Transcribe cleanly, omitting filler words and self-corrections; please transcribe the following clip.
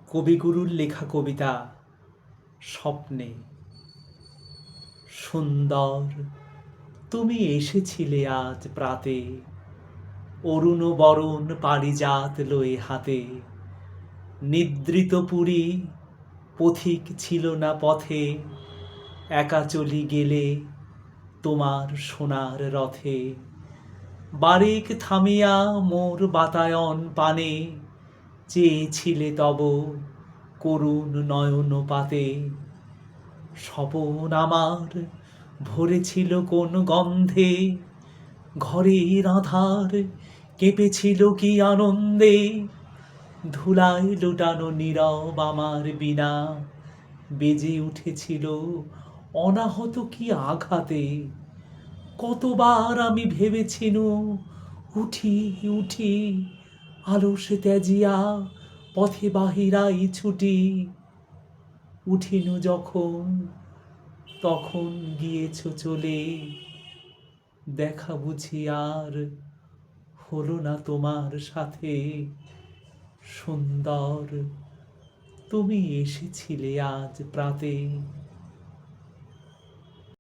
কবিগুরুর লেখা কবিতা স্বপ্নে। সুন্দর তুমি এসেছিলে আজ প্রাতে, অরুণ বরণ পারিজাত লয়ে হাতে। নিদ্রিত পুরী পথিক ছিল না পথে, একা চলি গেলে তোমার সোনার রথে। বারিক থামিয়া মোর বাতায়ন পানে, চেয়েছিলে তব করুণ নয়ন পাতে। স্বপন আমার ভরেছিল কোন গন্ধে, ঘরের আঁধার কেঁপেছিল কি আনন্দে। ধুলায় লুটানো নীরব আমার বীণা, বেজে উঠেছিল অনাহত কি আঘাতে। কতবার আমি ভেবেছিনু উঠি উঠি, আলস ত্যাজিয়া পথে বাহিরাই ছুটি। উঠিনু যখন তখন গিয়েছ চলে, দেখা বুঝি আর হলো না তোমার সাথে। সুন্দর তুমি এসেছিলে আজ প্রাতে।